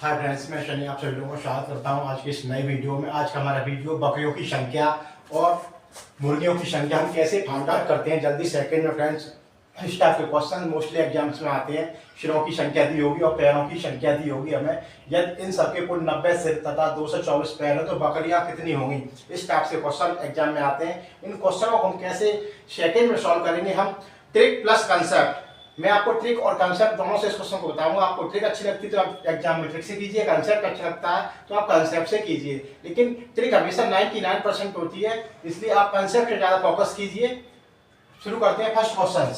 Hi friends, मैं शनि आप सभी लोगों को स्वागत करता हूं आज की इस नई वीडियो में। आज का हमारा वीडियो बकरियों की संख्या और मुर्गियों की संख्या हम कैसे फाइंड आउट करते हैं जल्दी सेकंड में। फ्रेंड्स, इस टाइप के क्वेश्चन मोस्टली एग्जाम्स में आते हैं। सिरों की संख्या दी होगी और पैरों की संख्या दी होगी हमें, यदि इन सबके कुल 90 सिर तथा 224 पैर है तो बकरियां कितनी होंगी। इस टाइप से क्वेश्चन एग्जाम में आते हैं। इन क्वेश्चनों को हम कैसे सेकंड में सॉल्व करेंगे, हम ट्रिक प्लस कंसेप्ट। मैं आपको ट्रिक और कंसेप्ट दोनों से इस क्वेश्चन को बताऊंगा। आपको ट्रिक अच्छी लगती है तो आप एग्जाम में ट्रिक से कीजिए, कंसेप्ट अच्छा लगता है तो आप कंसेप्ट से कीजिए। लेकिन ट्रिक हमेशा 99% होती है, इसलिए आप कंसेप्ट पे ज्यादा फोकस कीजिए। शुरू करते हैं फर्स्ट क्वेश्चन।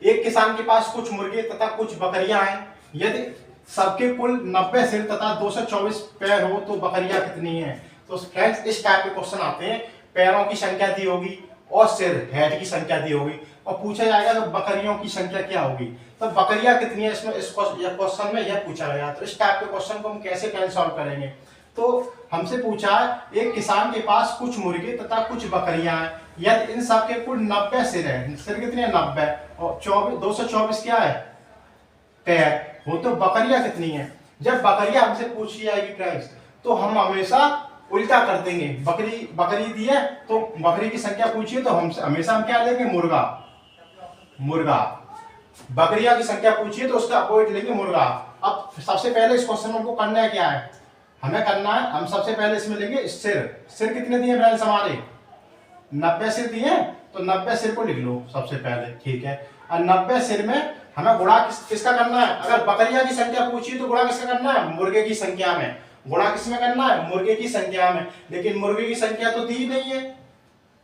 एक किसान के पास कुछ मुर्गे तथा कुछ बकरियां हैं। यदि सबके कुल 90 सिर तथा 224 पैर हो तो बकरियां कितनी हैं। तो फ्रेंड्स, इस टाइप के क्वेश्चन आते हैं। पैरों की संख्या दी होगी और सिर हेड की संख्या दी होगी और पूछा जाएगा तो बकरियों की संख्या क्या होगी, तो बकरियां कितनी है इसमें इस क्वेश्चन में यह पूछा गया। तो इस टाइप के क्वेश्चन को हम कैसे सॉल्व करेंगे। तो हमसे पूछा है एक किसान के पास कुछ मुर्गे तथा कुछ बकरियां हैं। यदि इन सब के कुल 90 सिर है, सिर कितने हैं 90 और 224 क्या है पैर हो, तो बकरियां कितनी है। जब बकरियां हमसे पूछी जाएगी फ्रेंड्स तो हम हमेशा उल्टा कर देंगे। बकरी दी है तो बकरी की संख्या पूछिए तो हम हमेशा क्या लेंगे मुर्गा। बकरियां की संख्या पूछिए तो उसका अपोजिट लेंगे मुर्गा। अब सबसे पहले इस क्वेश्चन में हमको करना है क्या है, हमें करना है हम सबसे पहले इसमें लेंगे सिर कितने दिए फ्रेंड्स हमारे 90 सिर दिए, तो 90 सिर को लिख लो सबसे पहले, ठीक है। और 90 सिर में हमें गुणा किसका करना है। अगर बकरियां की संख्या पूछिए तो गुणा किसका करना है, मुर्गे की संख्या में। गुणा किसमें करना है, मुर्गे की संख्या में। लेकिन मुर्गे की संख्या तो दी नहीं है,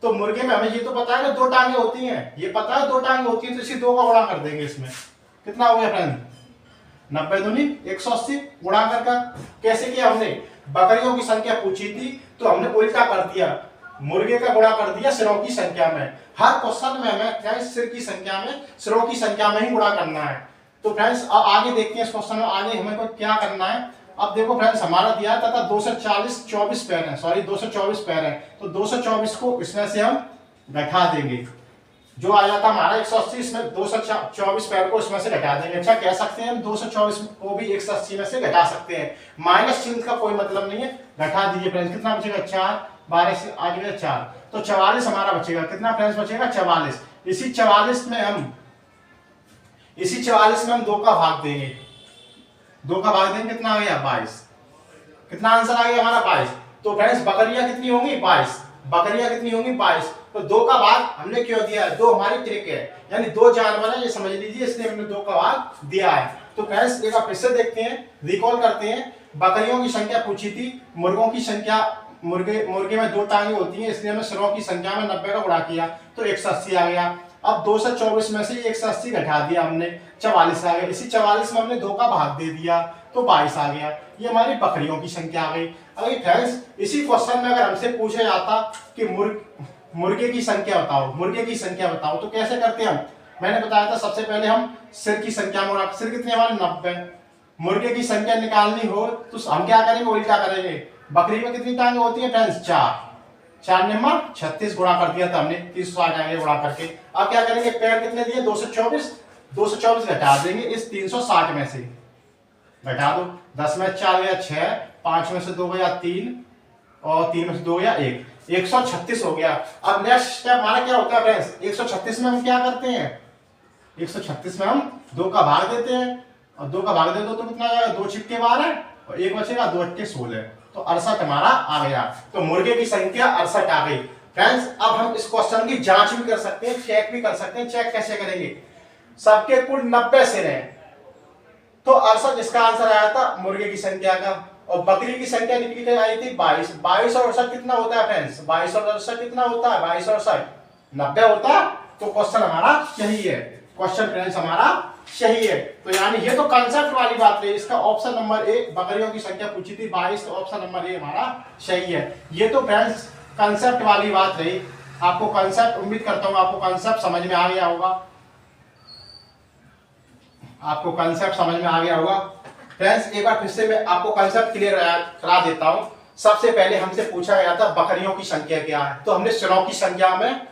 तो मुर्गे में हमें ये तो पता है ना 2 टांगे होती हैं, ये पता है 2 टांगे होती हैं, तो इसी 2 का गुणा कर देंगे। इसमें कितना हो गया फ्रेंड 90 दूनी 180 गुणा करके। कैसे किया हमने, बकरियों की संख्या पूछी थी तो हमने उल्टा कर दिया, मुर्गे का गुणा कर दिया सिरों की संख्या में। हर क्वेश्चन में हमें क्या सिर की संख्या में सिरों की संख्या में ही गुणा करना है। तो फ्रेंड्स आगे देखते हैं इस क्वेश्चन में आगे हमें को क्या करना है। अब देखो फ्रेंड्स, हमारा दिया था 224 पैर है, सॉरी 224 पैर है, तो 224 को इसमें से हम घटा देंगे। जो आया था हमारा 180, इसमें 224 पैर को इसमें से घटा देंगे। अच्छा कह सकते हैं हम 224 को भी 180 में से घटा सकते हैं, माइनस चिन्ह का कोई मतलब नहीं है। घटा दीजिए फ्रेंड्स, कितना बचेगा 4, 12 से आगे 4, तो 44 हमारा बचेगा। कितना फ्रेंड्स बचेगा 44। इसी 44 में हम 2 का भाग देंगे, 2 का भाग देंगे, कितना आ गया 22। कितना आंसर आ गया हमारा 22। तो फ्रेंड्स बकरियां कितनी होंगी 22, बकरियां कितनी होंगी 22। तो 2 का भाग हमने क्यों दिया है, 2 हमारी ट्रिक है, यानी 2 जानवर है ये समझ लीजिए, इसलिए हमने 2 का भाग दिया है। तो फ्रेंड्स एक बार फिर से देखते हैं, रिकॉल करते हैं। बकरियों की संख्या पूछी थी, मुर्गों की संख्या, मुर्गे में 2 टांगे होती हैं, इसलिए हमने सिरों की संख्या में 90 का गुणा किया तो 180 आ गया। अब 224 में से 180 घटा दिया हमने, 44 आ गया। इसी 44 में हमने 2 का भाग दे दिया तो 22 आ गया। ये हमारी बकरियों की संख्या आ गई। अगर फ्रेंड्स इसी क्वेश्चन में अगर हमसे पूछा जाता कि मुर्गे की संख्या बताओ, तो कैसे करते हम। मैंने बताया था सबसे पहले हम सिर की संख्या में, सिर कितने हमारे 90, मुर्गे की संख्या निकालनी हो तो हम क्या करेंगे, उल्टा करेंगे। बकरी में कितनी टांगे होती है फ्रेंड्स 4 नंबर 36 गुणा कर दिया था हमने 360 आगे गुणा करके। अब क्या करेंगे, पैर कितने दिए 224 घटा देंगे इस 360 में से, घटा दो। 10 में 4 गया 6, 5 में से 2 गया 3 और 3 में से 2 गया 1, 136 हो गया। अब नेक्स्ट स्टेप हमारा क्या होता है फ्रेंड्स, 136 में हम क्या करते हैं, 136 में हम 2 का भाग देते हैं और 2 का भाग दे दो तो कितना आएगा, 2 छिक्के 12 और 1 बचेगा 2 अट्ठे 16, तो 68 हमारा आ गया। तो मुर्गे की संख्या 68 आ गई। फ्रेंड्स अब हम इस क्वेश्चन की जांच भी कर सकते हैं, चेक भी कर सकते हैं। चेक कैसे करेंगे, सबके कुल 90 सिर हैं तो 68 इसका आंसर आया था मुर्गे की संख्या का, और बकरी की संख्या निकली के आई थी 22। 22 और 68 कितना होता है फ्रेंड्स, 22 और 68 कितना होता है, 22 और 68 90 होता है। तो क्वेश्चन हमारा सही है, क्वेश्चन फ्रेंड्स हमारा सही है। तो यानी ये तो कंसेप्ट वाली बात है, इसका ऑप्शन नंबर ए, बकरियों की संख्या पूछी थी 22, तो ऑप्शन नंबर ए हमारा सही है। ये तो फ्रेंड्स कंसेप्ट वाली बात रही। आपको कंसेप्ट, उम्मीद करता हूं आपको कंसेप्ट समझ में आ गया होगा, आपको कंसेप्ट समझ में आ गया होगा। फ्रेंड्स एक बार फिर से मैं आपको कंसेप्ट क्लियर करा देता हूं। सबसे पहले हमसे पूछा गया था बकरियों की संख्या क्या है, तो हमने सिरों की संख्या में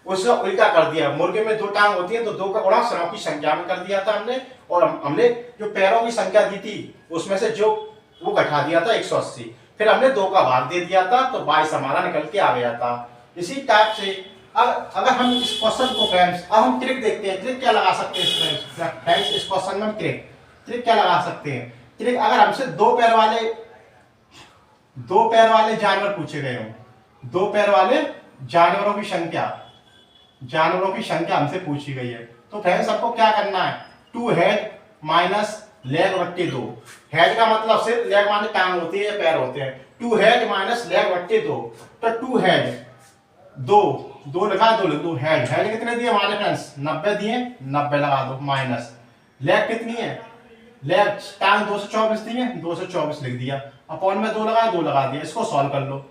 उसका उल्टा कर दिया। मुर्गे में 2 टांग होती है तो 2 का गुणा सरों की संख्या में कर दिया था हमने, और हमने जो पैरों की संख्या दी थी उसमें से जो वो घटा दिया था 180, फिर हमने 2 का भाग दे दिया था तो 22 हमारा निकल के आ गया था। इसी टाइप से अगर हम इस क्वेश्चन को फ्रेंड्स, अब हम ट्रिक देखते हैं, ट्रिक क्या लगा सकते हैं फ्रेंड्स इस क्वेश्चन में हम ट्रिक क्या लगा सकते हैं। ट्रिक, अगर हमसे 2 पैर वाले जानवर पूछे गए हों, 2 पैर वाले जानवरों की संख्या हमसे पूछी गई है, तो फ्रेंड्स आपको क्या करना है, 2 हेड माइनस लेग बट्टे 2। हेड का मतलब सिर्फ, लेग माने टांग होती है, पैर होते हैं। 2 हेड माइनस लेग बट्टे 2, तो 2 हेड 2 लगा, 2 लिख दो। हेड कितने दिए हमारे फ्रेंड्स, 90 दिए, 90 लगा दो, माइनस लेग कितनी है, लेग टांग 224 दिए, 224 लिख दिया, अपॉन में 2 लगाया, 2 लगा दिया। इसको सॉल्व कर लो,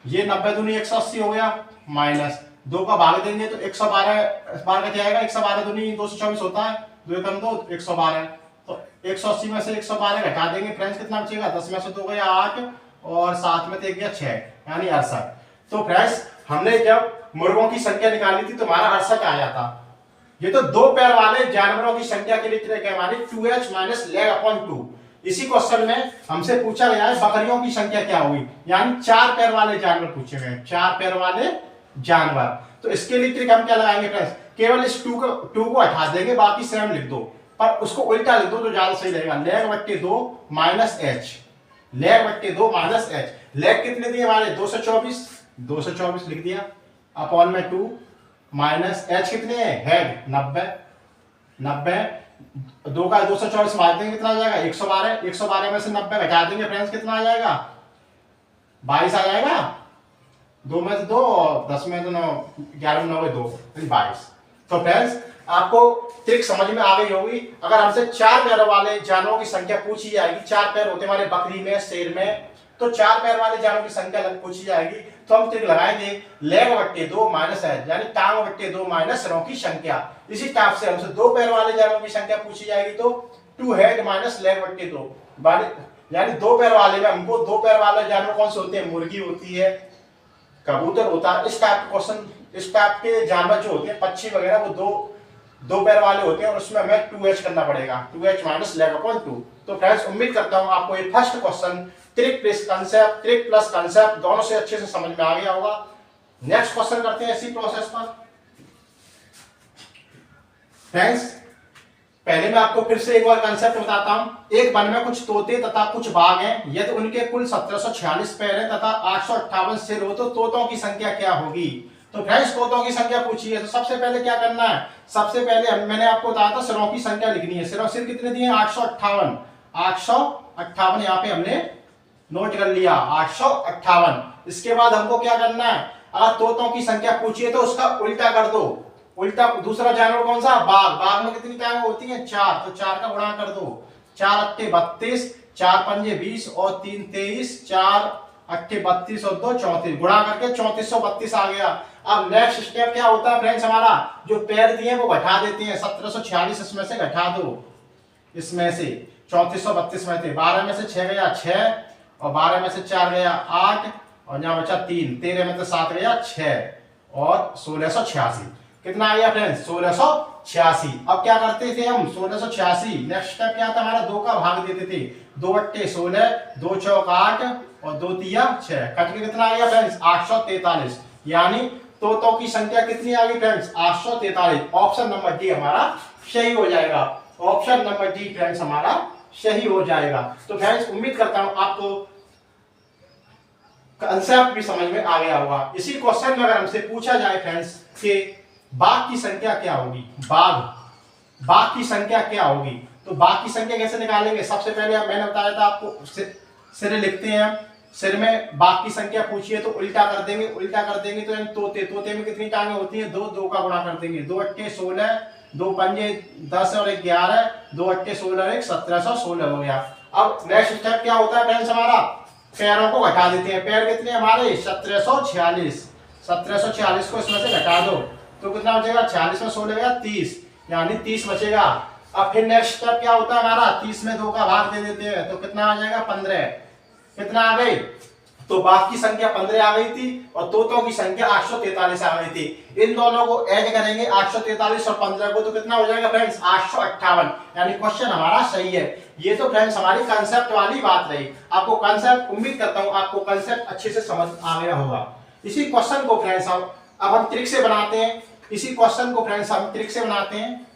ये 90 दूनी 180 हो गया, माइनस 2 का भाग देंगे तो 112 बार का जाएगा, 112 दूनी 224 होता है, 2 कम 2 112, तो 180 में से 112 घटा देंगे फ्रेंड्स, कितना बचेगा, 10 में से 2 गया 8 और 7 में 1 गया 6, यानी 68। तो फ्रेंड्स हमने जब मुर्गों की संख्या निकाली थी तो हमारा 68 आया था। ये तो 2 पैर वाले जानवरों की संख्या के लिए ट्रिक है हमारी, 2h माइनस लेग अपॉन 2। इसी क्वेश्चन में हमसे पूछा गया है बकरियों की संख्या क्या होगी, यानी 4 पैर वाले जानवर पूछे गए, 4 पैर वाले जानवर। तो इसके लिए ट्रिक हम क्या लगाएंगे फ्रेंड्स, केवल इस 2 को हटा देंगे, बाकी सेम लिख दो, पर उसको उल्टा लिख दो तो ज्यादा सही रहेगा। लेग बट्टे 2 माइनस एच, लेग बट्टे 2 माइनस एच। लेग कितने दिए हमारे, 224 लिख दिया, अपॉन में 2 माइनस एच कितने हैं, हेड 90 2 का 224 मार देंगे, कितना आ जाएगा, 112 में से 90 घटा देंगे फ्रेंड्स, कितना आ जाएगा, 22 आ जाएगा। 2 में से 2 और 10 में से 9, 11 में 9 2, 22। तो फ्रेंड्स आपको ट्रिक समझ में आ गई होगी। अगर हमसे 4 पैर वाले जानवरों की संख्या पूछी जाएगी, 4 पैर होते हमारे बकरी में, शेर में, तो 4 पैर वाले जानवरों की संख्या पूछी जाएगी तो हम ट्रिक लगाएंगे लेग बट्टे 2 माइनस एच, यानी टांग बट्टे 2 माइनस सरों की संख्या। इसी टाइप से हमसे 2 पैर वाले जानवरों की संख्या पूछी जाएगी तो 2 हेड माइनस लेग बट्टे 2, यानी 2 पैर वाले में हमको 2 पैर वाले जानवर कौन से होते हैं, मुर्गी होती है, कबूतर होता है। इस टाइप क्वेश्चन, इस टाइप के जानवर जो होते हैं पक्षी वगैरह, वो 2 पैर वाले होते हैं और उसमें हमें 2h करना पड़ेगा, 2h माइनस लेग अपॉन 2। तो फ्रेंड्स उम्मीद करता हूं आपको ये first question trick plus concept दोनों से अच्छे से समझ में आ गया होगा। नेक्स्ट क्वेश्चन करते हैं इसी प्रोसेस पर। फ्रेंड्स पहले मैं आपको फिर से एक बार कंसेप्ट बताता हूं। एक वन में कुछ तोते तथा कुछ बाघ हैं, यदि उनके कुल 1746 पैर हैं तथा 858 सिर हो तो तोतों की संख्या क्या होगी। तो फ्रेंड्स तोतों की संख्या पूछी है, तो सबसे पहले क्या करना है, सबसे पहले मैंने आपको बताया था सिरों की संख्या लिखनी है। सिर कितने दिए, 858 यहाँ पे हमने नोट कर लिया, 858। इसके बाद हमको क्या करना है, अगर तोतों की संख्या पूछी है तो उसका उल्टा कर दो। उल्टा दूसरा जानवर कौन सा, बाघ में कितनी टांगें होती हैं, 4, तो 4 का गुणा कर दो, 4 अट्ठे 32, 4 पंजे 20 और 3 23, 4 अट्ठे 32 और 2 34, गुणा करके 3432 आ गया। अब नेक्स्ट स्टेप क्या होता है फ्रेंड्स, हमारा जो पैर दिए वो घटा देते हैं, 1746 इसमें से घटा दो, इसमें से 3432 में थे, 12 में से 6 गया 6 और 12 में से 4 गया 8 और यहाँ बचा 3, 13 में से 7 गया 6 और 1686। कितना आ गया फ्रेंड्स, 1686। अब क्या करते थे हम, 1686 नेक्स्ट स्टेप क्या था हमारा, 2 का भाग देते थे, 2 अट्टे 16, 2 चौक 8 और 2 तिया 6, कट के कितना आ गया फ्रेंड्स, 843। यानी तोतों की संख्या कितनी आ गई फ्रेंड्स, 843। ऑप्शन नंबर डी हमारा सही हो जाएगा, ऑप्शन नंबर डी फ्रेंड्स हमारा सही हो जाएगा। तो फ्रेंड्स उम्मीद करता हूं आपको कंसेप्ट भी समझ में आ गया होगा। इसी क्वेश्चन में अगर हमसे पूछा जाए फ्रेंड्स कि बाघ की संख्या क्या होगी, बाघ की संख्या क्या होगी, तो बाघ की संख्या कैसे निकालेंगे। सबसे पहले मैंने बताया था आपको, सिर लिखते हैं, सिर में बाघ की संख्या पूछी है तो उल्टा कर देंगे तो तोते में कितनी टांगें होती हैं, 2 का गुणा कर देंगे, 2 अट्ठे 16, 2 पंजे 10 और 11, 2 अट्ठे 16 और 1 1716 हो गया। अब नेक्स्ट स्टेप क्या होता है फ्रेंड्स, हमारा पैरों को घटा देते हैं। पैर कितने हमारे, 1746 को इसमें से घटा दो तो कितना बचेगा, 46 में 16 गया 30, यानी 30 बचेगा। अब फिर नेक्स्ट स्टेप क्या होता है हमारा, 30 में 2 का भाग दे देते हैं तो कितना आ जाएगा, 15। कितना आ गई, तो बाघ की संख्या 15 आ गई थी और तोतों की संख्या 843 आ गई थी। इन दोनों को ऐड करेंगे 843 और 15 को, तो कितना हो जाएगा फ्रेंड्स 858। यानी क्वेश्चन हमारा सही है। ये तो फ्रेंड्स हमारी कंसेप्ट वाली बात रही। आपको कंसेप्ट, उम्मीद करता हूं आपको कंसेप्ट अच्छे से समझ आ गया होगा। इसी क्वेश्चन को फ्रेंड्स अब हम ट्रिक से बनाते हैं। इसी क्वेश्चन को फ्रेंड्स हम ट्रिक से बनाते हैं।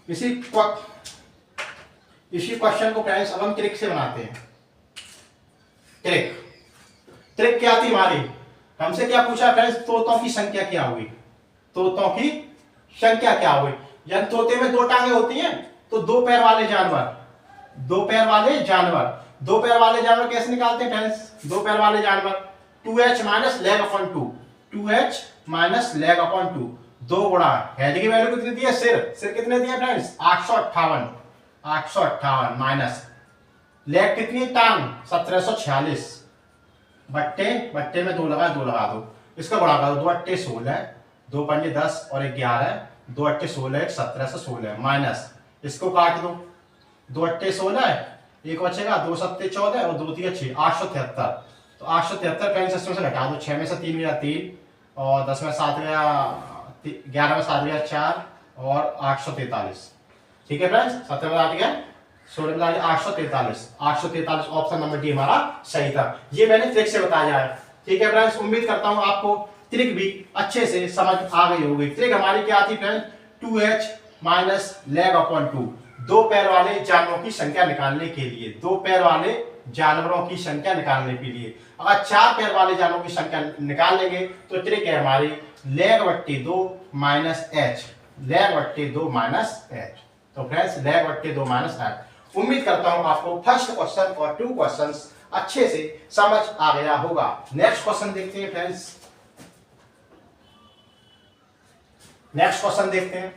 इसी क्वेश्चन को फ्रेंड्स अब हम ट्रिक से बनाते हैं। ट्रिक क्या थी हमारी? हमसे क्या पूछा फ्रेंड्स? तोतों की संख्या क्या हुई? तोतों की संख्या क्या हुई? यानी तोते में दो टांगे होती हैं, तो दो पैर वाले जानवर, दो पैर वाले जानवर कैसे निकालते हैं फ्रेंड्स? दो पैर वाले जानवर 2h minus leg upon 2, 2h minus leg upon 2, 2 गुणा हेड की वैल्यू कितनी दी है? सिर कितने दिए फ्रेंड्स? 858 माइनस लेग कितनी? टांग 1746 बट्टे में 2 लगा दो। इसका गुणा करो, 2 अट्टे 16, 2 पंजे 10 और 11, 2 अट्टे 16, 17 से 16 माइनस इसको काट दो, 2 अट्टे 16, एक बचेगा, 2 सत्ते 14 और 2 तिया 6, 873। तो 873 फ्रेंड्स इसमें से घटा दो, 6 में से 3 गया 3 और 10 में 7 गया 11 में 7 गया 4 और 843। ठीक है फ्रेंड्स, 17 में 8 गया 16 में 843 ऑप्शन नंबर डी हमारा सही था। ये मैंने ट्रिक से बताया है। ठीक है फ्रेंड्स, उम्मीद करता हूं आपको ट्रिक भी अच्छे से समझ आ गई होगी। ट्रिक हमारी क्या थी friends? 2h minus leg upon 2, दो पैर वाले जानवरों की संख्या निकालने के लिए, दो पैर वाले जानवरों की संख्या निकालने के लिए। अगर 4 पैर वाले जानवरों की संख्या निकाल लेंगे तो ट्रिक है हमारी लेग बट्टे 2 माइनस h, लेग बट्टे 2 माइनस h। तो फ्रेंड्स लेग बट्टे 2 माइनस h। उम्मीद करता हूं आपको फर्स्ट क्वेश्चन और 2 क्वेश्चंस अच्छे से समझ आ गया होगा। नेक्स्ट क्वेश्चन देखते हैं फ्रेंड्स। नेक्स्ट क्वेश्चन देखते हैं।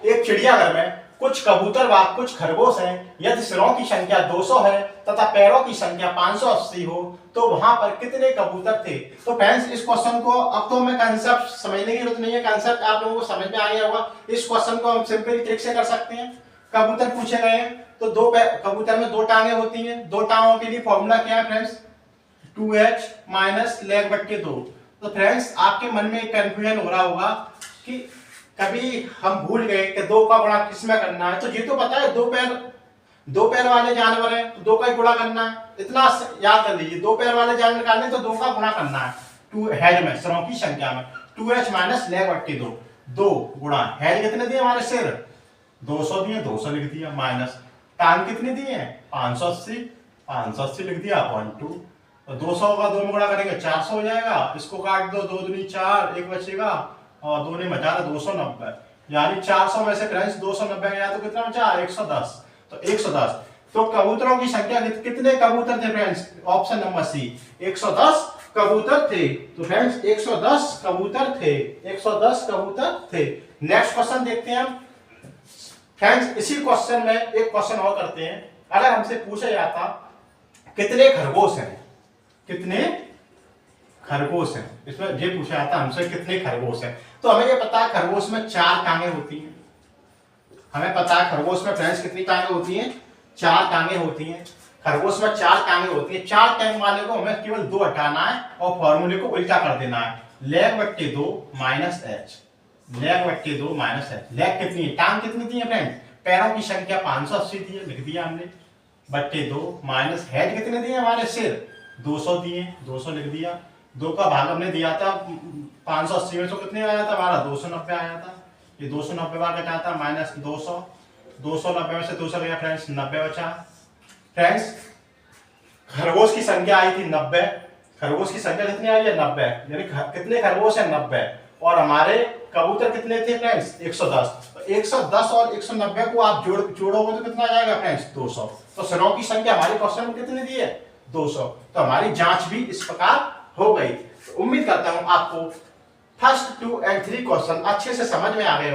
एक चिड़ियाघर में कुछ कबूतर व कुछ खरगोश हैं। यदि सिरों की संख्या 200 है तथा पैरों की संख्या 580 हो तो वहां पर कितने कबूतर थे? तो फ्रेंड्स इस क्वेश्चन को अब तो हमें कांसेप्ट समझने की जरूरत नहीं है, कांसेप्ट आप लोगों को समझ में आ गया होगा। इस क्वेश्चन को हम सिंपल ट्रिक से कर सकते हैं। कबूतर पूछे गए हैं तो कबूतर में 2 टांगे होती हैं। 2 टांगों के लिए फॉर्मूला क्या है फ्रेंड्स? 2h माइनस लेग बट्टे 2। तो फ्रेंड्स आपके मन में एक कंफ्यूजन हो रहा होगा कि कभी हम भूल गए कि 2 का गुणा किसमें करना है। तो ये तो पता है 2 पैर वाले जानवर हैं तो 2 का ही गुणा करना है, इतना याद कर लीजिए। 2 पैर वाले जानवर निकालने तो 2 का गुणा करना है। 2 हेड में, सिरों की संख्या में 2h माइनस लेग बट्टे 2, 2 गुणा हेड कितने दिए हमारे? सिर 200 दिए, 200 लिख दिया, माइनस टांग कितने दिए? 580 लिख दिया अपॉन 2। तो 200 का 2 में गुणा करेंगे 400 हो जाएगा। इसको काट दो, 2 दूनी 4, एक बचेगा और 2 ने बचा 290, यानी 400 में से फ्रेंड्स 290 गया तो कितना बचा? 110। तो 110। तो कबूतरों की संख्या कितने कबूतर थे फ्रेंड्स? ऑप्शन नंबर सी 110 कबूतर थे। तो फ्रेंड्स 110 कबूतर थे, 110 कबूतर थे। नेक्स्ट क्वेश्चन देखते हैं हम फ्रेंड्स। इसी क्वेश्चन में एक क्वेश्चन और करते हैं। अगर हमसे पूछा जाता कितने खरगोश हैं, कितने खरगोश हैं, इसमें ये पूछा जाता हमसे कितने खरगोश हैं, तो हमें ये पता है खरगोश में 4 टांगे होती हैं। हमें पता है खरगोश में फ्रेंड्स कितनी टांगे होती हैं? 4 टांगे होती हैं। खरगोश में 4 टांगे होती हैं। 4 टांग वाले को हमें केवल 2 हटाना है और फॉर्मूले को उल्टा कर देना है। लेग बट्टे 2 माइनस h, लेग बट्टे 2 माइनस h। लेग कितनी है? टांग कितनी दी है फ्रेंड्स? पैरों की संख्या 580 दी है, लिख दिया हमने, बट्टे 2 माइनस हेड कितने दिए हमारे? सिर 200 दिए, 200 लिख दिया। 2 का भाग हमने दिया था 580 में, तो कितने आया था हमारा? 290 आया था। ये 290 बार कटा था माइनस 200, 290 में से 200 गया फ्रेंड्स, 90 बचा। फ्रेंड्स खरगोश की संख्या आई थी 90। खरगोश की संख्या कितनी आई है? 90। यानी कितने खरगोश है? 90। और हमारे कबूतर कितने थे फ्रेंड्स? 110। तो 110 और 190 को आप जोड़ोगे तो कितना आ जाएगा फ्रेंड्स? 200। तो सिरों की संख्या हमारे क्वेश्चन में कितनी दी है? 200। तो हमारी जांच भी इस प्रकार हो गई। तो उम्मीद करता हूं आपको फर्स्ट 2 और 3 क्वेश्चन अच्छे से समझ में आ गए।